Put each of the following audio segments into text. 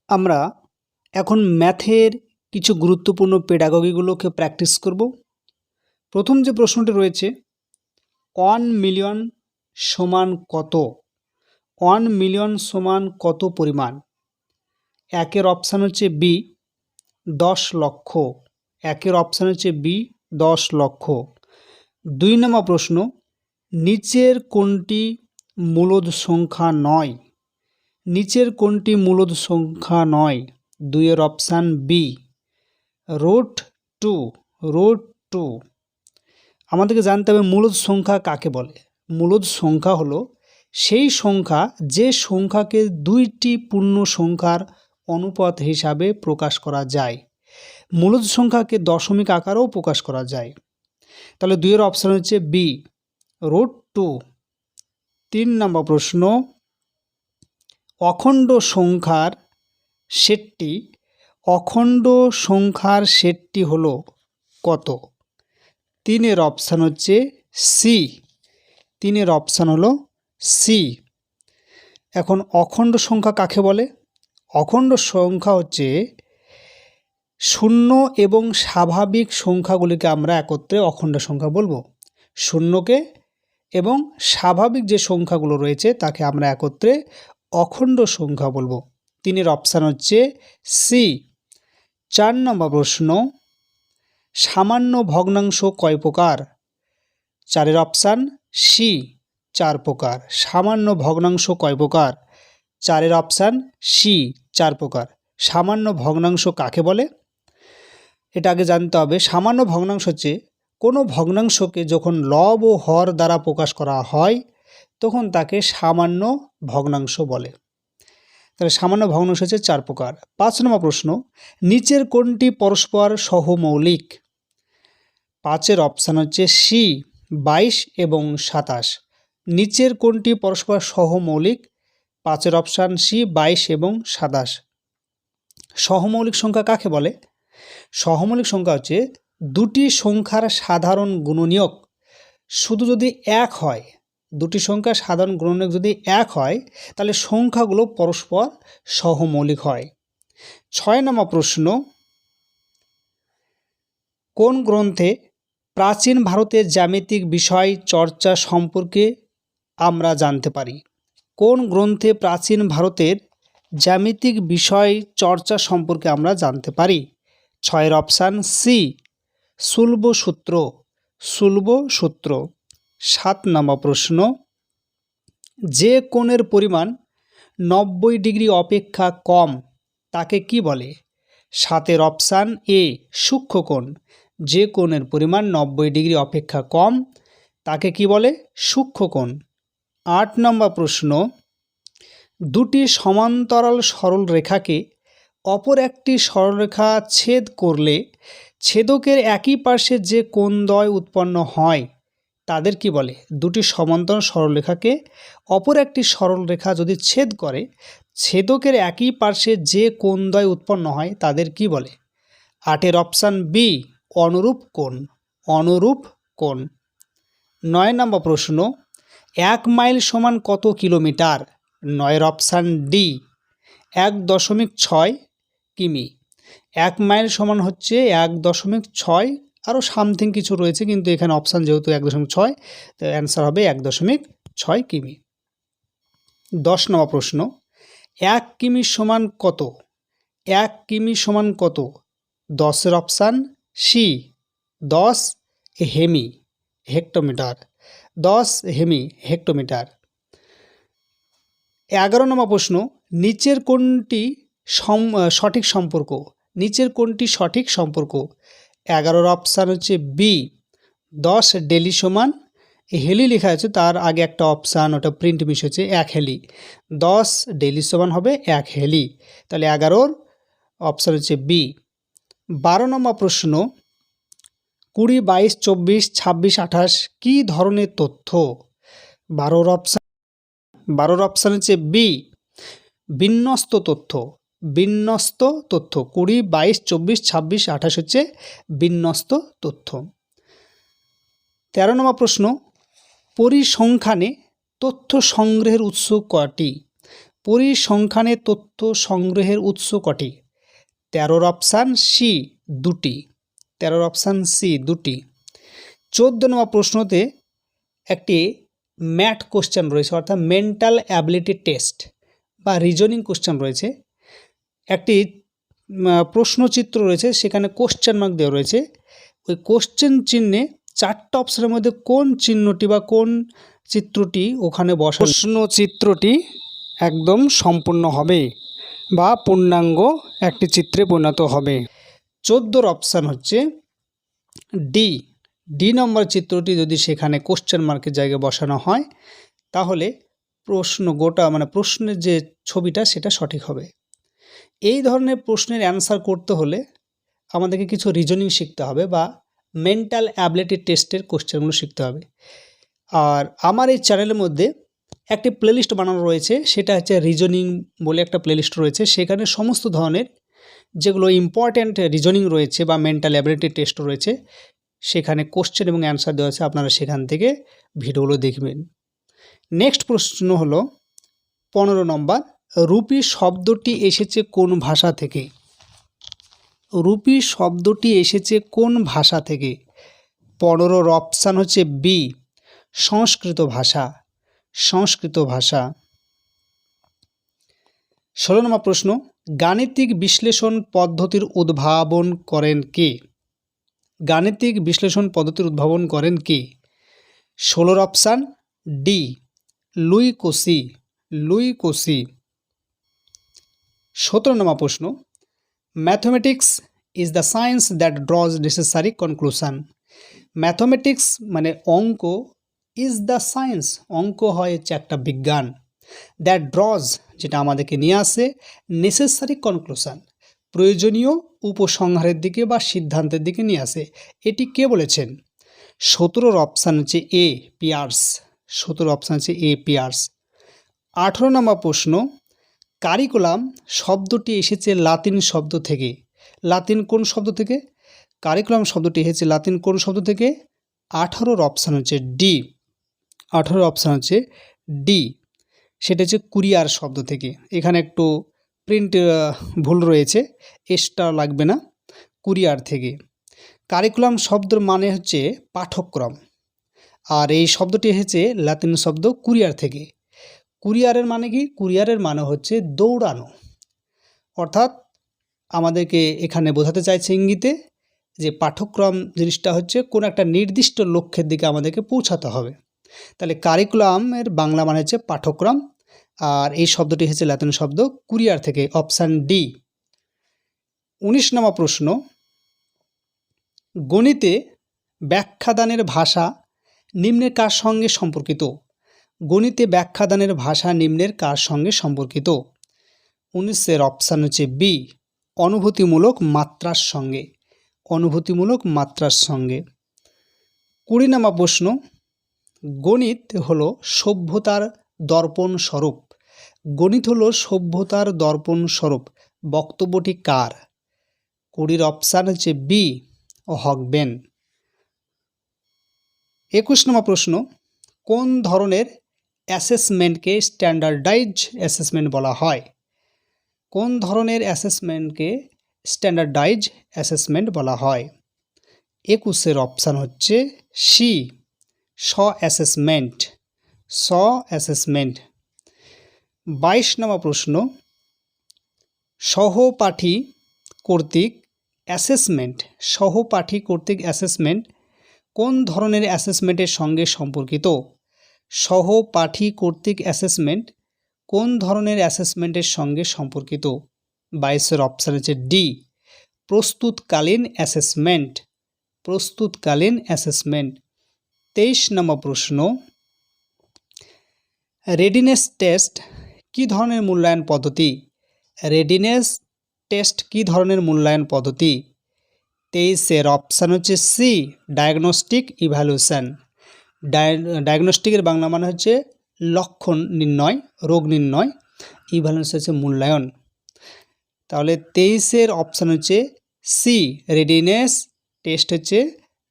আমরা এখন ম্যাথের কিছু গুরুত্বপূর্ণ পেডাগগিগুলোকে প্র্যাকটিস করব। প্রথম যে প্রশ্নটি রয়েছে 1 মিলিয়ন সমান কত? 1 মিলিয়ন সমান কত পরিমাণ? একের অপশান হচ্ছে বি 10 লক্ষ। একের অপশান হচ্ছে বি 10 লক্ষ। 2 নম্বর প্রশ্ন, নিচের কোনটি মূলদ সংখ্যা নয়? নিচের কোনটি মূলদ সংখ্যা নয়? 2 এর অপশান বি √2। √2। আমাদেরকে জানতে হবে মূলদ সংখ্যা কাকে বলে। মূলদ সংখ্যা হলো সেই সংখ্যা যে সংখ্যাকে দুইটি পূর্ণ সংখ্যার অনুপাত হিসাবে প্রকাশ করা যায়। মূলদ সংখ্যাকে দশমিক আকারেও প্রকাশ করা যায়। তাহলে 2 এর অপশান হচ্ছে বি √2। 3 নম্বর প্রশ্ন, অখণ্ড সংখ্যার সেটটি হলো কত? 3 এর অপশান হচ্ছে সি। 3 এর অপশান হলো সি। এখন অখণ্ড সংখ্যা কাকে বলে? অখণ্ড সংখ্যা হচ্ছে শূন্য এবং স্বাভাবিক সংখ্যাগুলিকে আমরা একত্রে অখণ্ড সংখ্যা বলবো। শূন্যকে এবং স্বাভাবিক যে সংখ্যাগুলো রয়েছে তাকে আমরা একত্রে অখণ্ড সংখ্যা বলবো। 3 এর অপশান হচ্ছে সি। 4 নম্বর প্রশ্ন, সামান্য ভগ্নাংশ কয় প্রকার? 4 এর অপশান সি 4 প্রকার। সামান্য ভগ্নাংশ কয় প্রকার? 4 এর অপশান সি 4 প্রকার। সামান্য ভগ্নাংশ কাকে বলে? এটা আগে জানতে হবে। সামান্য ভগ্নাংশ হচ্ছে কোনো ভগ্নাংশকে যখন লব ও হর দ্বারা প্রকাশ করা হয় তখন তাকে সামান্য ভগ্নাংশ বলে। তাহলে সামান্য ভগ্নাংশ হচ্ছে 4 প্রকার। 5 নম্বর প্রশ্ন, নিচের কোনটি পরস্পর সহমৌলিক? 5 এর অপশান হচ্ছে সি 22 এবং 27। নিচের কোনটি পরস্পর সহমৌলিক? 5 এর অপশান সি 22 এবং 27। সহমৌলিক সংখ্যা কাকে বলে? সহমৌলিক সংখ্যা হচ্ছে দুটি সংখ্যার সাধারণ গুণনীয়ক শুধু যদি 1 হয়, দুটি সংখ্যার সাধারণ গুণনীয়ক যদি 1 হয় তাহলে সংখ্যাগুলো পরস্পর সহমৌলিক হয়। 6 নম্বর প্রশ্ন, কোন গ্রন্থে প্রাচীন ভারতের জ্যামিতিক বিষয় চর্চা সম্পর্কে আমরা জানতে পারি? কোন গ্রন্থে প্রাচীন ভারতের জ্যামিতিক বিষয় চর্চা সম্পর্কে আমরা জানতে পারি? 6 এর অপশান সি শুল্বসূত্র। শুল্বসূত্র। 7 নম্বর প্রশ্ন, যে কোণের পরিমাণ 90 ডিগ্রি অপেক্ষা কম তাকে কি বলে? 7 এর অপশান এ সূক্ষ্মকোণ। যে কোণের পরিমাণ 90 ডিগ্রি অপেক্ষা কম তাকে কি বলে? সূক্ষ্মকোণ। 8 নম্বর প্রশ্ন, দুটি সমান্তরাল সরল রেখাকে অপর একটি সরলরেখা ছেদ করলে ছেদকের একই পার্শ্বে যে কোণদ্বয় উৎপন্ন হয় তাদের কি বলে? দুটি সমান্তরাল সরলরেখাকে অপর একটি সরলরেখা যদি ছেদ করে ছেদকের একই পার্শ্বে যে কোণদ্বয় উৎপন্ন হয় তাদের কি বলে? 8 এর অপশান বি অনুরূপ কোণ। অনুরূপ কোণ। 9 নম্বর প্রশ্ন, 1 মাইল সমান কত কিলোমিটার? 9 এর অপশান ডি 1.6 কিমি। 1 মাইল সমান হচ্ছে 1.6, আরও সামথিং কিছু রয়েছে কিন্তু এখানে অপশান যেহেতু 1.6 তো অ্যান্সার হবে 1.6 কিমি। 10 নম্বর প্রশ্ন, 1 কিমি সমান কত? 1 কিমি সমান কত? 10 এর অপশান সি 10 হেমি হেক্টোমিটার। 10 হেমি হেক্টোমিটার। 11 নম্বর প্রশ্ন, নিচের কোনটি সঠিক সম্পর্ক? নিচের কোনটি সঠিক সম্পর্ক? 11 অপশান হচ্ছে বি 10 ডেলি সমান হেলি লেখা আছে, তার আগে একটা অপশান ওটা প্রিন্ট মিস হচ্ছে 1 হেলি। 10 ডেলি সমান হবে 1 হেলি। তাহলে 11 অপশান হচ্ছে বি। 12 নম্বর প্রশ্ন, 20, 22, 24, 26, 28 কী ধরনের তথ্য? 12 অপশান হচ্ছে বি বিন্যস্ত তথ্য। বিন্যস্ত তথ্য। 20, 22, 24, 26, 28 হচ্ছে বিন্যস্ত তথ্য। 13 নম্বর প্রশ্ন, পরিসংখ্যানে তথ্য সংগ্রহের উৎস কয়টি? পরিসংখ্যানে তথ্য সংগ্রহের উৎস কটি? 13 অপশান সি 2টি। 13 অপশান সি 2টি। 14 নম্বর প্রশ্নতে একটি ম্যাথ কোশ্চেন রয়েছে, অর্থাৎ মেন্টাল অ্যাবিলিটি টেস্ট বা রিজনিং কোশ্চেন রয়েছে। একটি প্রশ্নচিত্র রয়েছে, সেখানে কোশ্চেন মার্ক দেওয়া রয়েছে। ওই কোশ্চেন চিহ্নে 4টা অপশানের মধ্যে কোন চিহ্নটি বা কোন চিত্রটি ওখানে বসা, প্রশ্নচিত্রটি একদম সম্পূর্ণ হবে বা পূর্ণাঙ্গ একটি চিত্রে পরিণত হবে। 14 অপশান হচ্ছে ডি নম্বর চিত্রটি যদি সেখানে কোশ্চেন মার্কের জায়গায় বসানো হয় তাহলে প্রশ্নের যে ছবিটা সেটা সঠিক হবে। এই ধরনের প্রশ্নের অ্যান্সার করতে হলে আমাদেরকে কিছু রিজনিং শিখতে হবে বা মেন্টাল অ্যাবিলিটি টেস্টের কোশ্চেনগুলো শিখতে হবে। আর আমার এই চ্যানেলের মধ্যে একটি প্লেলিস্ট বানানো রয়েছে, সেটা হচ্ছে রিজনিং বলে একটা প্লেলিস্ট রয়েছে। সেখানে সমস্ত ধরনের যেগুলো ইম্পর্ট্যান্ট রিজনিং রয়েছে বা মেন্টাল অ্যাবিলিটি টেস্ট রয়েছে সেখানে কোশ্চেন এবং অ্যান্সার দেওয়া আছে, আপনারা সেখান থেকে ভিডিওগুলো দেখবেন। নেক্সট প্রশ্ন হলো 15 নম্বর, রুপি শব্দটি এসেছে কোন ভাষা থেকে? রুপি শব্দটি এসেছে কোন ভাষা থেকে? 15 অপশান হচ্ছে বি সংস্কৃত ভাষা। সংস্কৃত ভাষা। 16 নম্বর প্রশ্ন, গাণিতিক বিশ্লেষণ পদ্ধতির উদ্ভাবন করেন কে? গাণিতিক বিশ্লেষণ পদ্ধতির উদ্ভাবন করেন কে? 16 option D Louis Cauchy. Louis Cauchy. 17 নম্বর প্রশ্ন, mathematics is the science that draws necessary conclusion. Mathematics মানে অঙ্ক, ইজ দ্য সায়েন্স অঙ্ক হচ্ছে একটা বিজ্ঞান, দ্যাট ড্রজ যেটা আমাদেরকে নিয়ে আসে, নেসেসারি কনক্লুশন প্রয়োজনীয় উপসংহারের দিকে বা সিদ্ধান্তের দিকে নিয়ে আসে। এটি কে বলেছেন? 17 অপশান হচ্ছে এ পিয়ার্স। 17 অপশান হচ্ছে এ পিয়ার্স। 18 নম্বর প্রশ্ন, কারিকুলাম শব্দটি এসেছে লাতিন শব্দ থেকে। লাতিন কোন শব্দ থেকে? কারিকুলাম শব্দটি এসেছে লাতিন কোন শব্দ থেকে? 18 অপশান হচ্ছে ডি। 18 অপশান হচ্ছে ডি, সেটা হচ্ছে কুরিয়ার শব্দ থেকে। এখানে একটু প্রিন্ট ভুল রয়েছে, এসটা লাগবে না, কুরিয়ার থেকে। কারিকুলাম শব্দের মানে হচ্ছে পাঠ্যক্রম, আর এই শব্দটি এসেছে লাতিন শব্দ কুরিয়ার থেকে। কুরিয়ারের মানে কি? কুরিয়ারের মানে হচ্ছে দৌড়ানো, অর্থাৎ আমাদেরকে এখানে বোঝাতে চাইছে ইঙ্গিতে যে পাঠ্যক্রম জিনিসটা হচ্ছে কোনো একটা নির্দিষ্ট লক্ষ্যের দিকে আমাদেরকে পৌঁছাতে হবে। তাহলে কারিকুলামের বাংলা মানে হচ্ছে পাঠ্যক্রম, আর এই শব্দটি হচ্ছে লাতিন শব্দ কুরিয়ার থেকে, অপশান ডি। 19 নম্বর প্রশ্ন, গণিতে ব্যাখ্যাদানের ভাষা নিম্নের কার সঙ্গে সম্পর্কিত? গণিতে ব্যাখ্যাদানের ভাষা নিম্নের কার সঙ্গে সম্পর্কিত? 19 অপশান হচ্ছে বি অনুভূতিমূলক মাত্রার সঙ্গে। অনুভূতিমূলক মাত্রার সঙ্গে। 20 নম্বর প্রশ্ন, গণিত হলো সভ্যতার দর্পণ স্বরূপ। গণিত হলো সভ্যতার দর্পণ স্বরূপ, বক্তব্যটি কার? 20 অপশান হচ্ছে বি হকবেন। 21 নম্বর প্রশ্ন, কোন ধরনের অ্যাসেসমেন্টকে স্ট্যান্ডার্ডাইজ অ্যাসেসমেন্ট বলা হয়? কোন ধরনের অ্যাসেসমেন্টকে স্ট্যান্ডার্ডাইজ অ্যাসেসমেন্ট বলা হয়? 21 অপশান হচ্ছে সি স অ্যাসেসমেন্ট। স অ্যাসেসমেন্ট। 22 নম্বর প্রশ্ন, সহপাঠী কর্তৃক অ্যাসেসমেন্ট। সহপাঠী কর্তৃক অ্যাসেসমেন্ট কোন ধরনের অ্যাসেসমেন্টের সঙ্গে সম্পর্কিত? সহপাঠী কর্তৃক অ্যাসেসমেন্ট কোন ধরনের অ্যাসেসমেন্টের সঙ্গে সম্পর্কিত? 22 অপশান হচ্ছে ডি প্রস্তুতকালীন অ্যাসেসমেন্ট। প্রস্তুতকালীন অ্যাসেসমেন্ট। 23 নম্বর প্রশ্ন, রেডিনেস টেস্ট কী ধরনের মূল্যায়ন পদ্ধতি? রেডিনেস টেস্ট কী ধরনের মূল্যায়ন পদ্ধতি? 23 অপশান হচ্ছে সি ডায়াগনস্টিক ইভ্যালুয়েশন। ডায়াগনস্টিকের বাংলা মানে হচ্ছে লক্ষণ নির্ণয়, রোগ নির্ণয়, ইভ্যালুয়েশন হচ্ছে মূল্যায়ন। তাহলে 23 অপশান হচ্ছে সি রেডিনেস টেস্ট হচ্ছে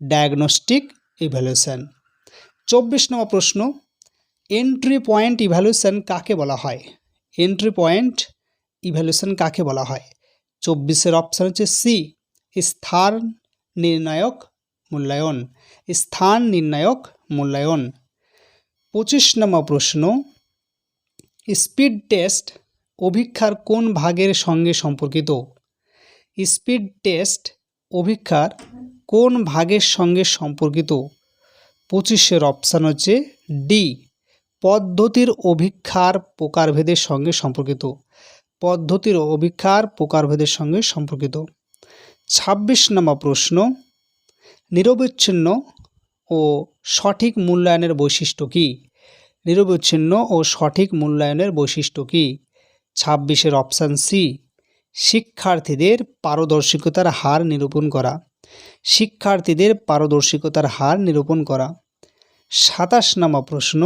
ডায়াগনস্টিক ইভ্যালুয়েশন। 24 নম্বর প্রশ্ন, এন্ট্রি পয়েন্ট ইভ্যালুয়েশন কাকে বলা হয়? এন্ট্রি পয়েন্ট ইভ্যালুয়েশন কাকে বলা হয়? 24-এর অপশান হচ্ছে সি, স্থান নির্ণায়ক মূল্যায়ন। স্থান নির্ণায়ক মূল্যায়ন। 25 নম্বর প্রশ্ন, স্পিড টেস্ট অভিক্ষার কোন ভাগের সঙ্গে সম্পর্কিত? স্পিড টেস্ট অভিক্ষার কোন ভাগের সঙ্গে সম্পর্কিত? 25-এর অপশান হচ্ছে ডি, পদ্ধতির অভিক্ষার প্রকারভেদের সঙ্গে সম্পর্কিত। পদ্ধতির অভিক্ষার প্রকারভেদের সঙ্গে সম্পর্কিত। 26 নম্বর প্রশ্ন, নিরবচ্ছিন্ন ও সঠিক মূল্যায়নের বৈশিষ্ট্য কী? নিরবচ্ছিন্ন ও সঠিক মূল্যায়নের বৈশিষ্ট্য কী? 26-এর অপশান সি, শিক্ষার্থীদের পারদর্শিতার হার নিরূপণ করা। শিক্ষার্থীদের পারদর্শিতার হার নিরূপণ করা। 27 নম্বর প্রশ্ন,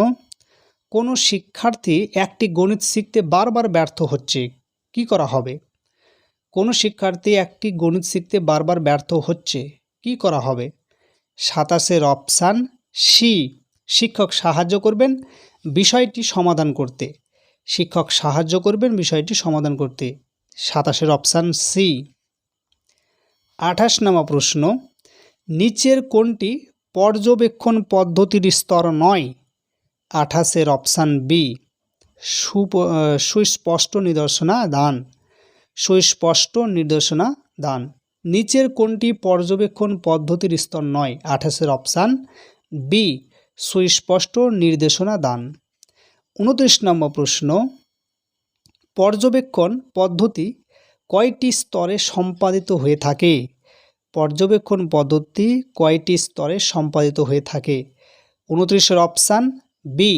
কোনো শিক্ষার্থী একটি গণিত শিখতে বারবার ব্যর্থ হচ্ছে, কি করা হবে? কোনো শিক্ষার্থী একটি গণিত শিখতে বারবার ব্যর্থ হচ্ছে, কি করা হবে? 27-এর অপশান সি, শিক্ষক সাহায্য করবেন বিষয়টি সমাধান করতে। শিক্ষক সাহায্য করবেন বিষয়টি সমাধান করতে। 27-এর অপশান সি। 28 নম্বর প্রশ্ন, নিচের কোনটি পর্যবেক্ষণ পদ্ধতির স্তর নয়? 28-এর অপশান বি, সুস্পষ্ট নির্দেশনা দান। সুস্পষ্ট নির্দেশনা দান। নিচের কোনটি পর্যবেক্ষণ পদ্ধতির স্তর নয়? 28-এর অপশান বি, সুস্পষ্ট নির্দেশনা দান। 29 নম্বর প্রশ্ন, পর্যবেক্ষণ পদ্ধতি কয়টি স্তরে সম্পাদিত হয়ে থাকে? পর্যবেক্ষণ পদ্ধতি কয়টি স্তরে সম্পাদিত হয়ে থাকে? 29-এর অপশান বি,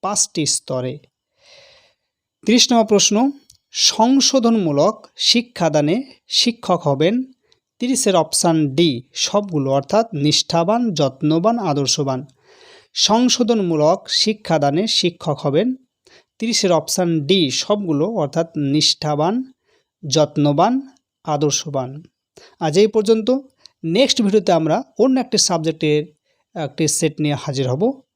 5টি স্তরে। 30 নম্বর প্রশ্ন, সংশোধনমূলক শিক্ষাদানে শিক্ষক হবেন 30-এর অপশান ডি, সবগুলো, অর্থাৎ নিষ্ঠাবান, যত্নবান, আদর্শবান। সংশোধনমূলক শিক্ষাদানে শিক্ষক হবেন 30-এর অপশান ডি, সবগুলো, অর্থাৎ নিষ্ঠাবান, যত্নবান, আদর্শবান। আজ এই পর্যন্ত। নেক্সট ভিডিওতে আমরা অন্য একটি সাবজেক্টের একটি সেট নিয়ে হাজির হব।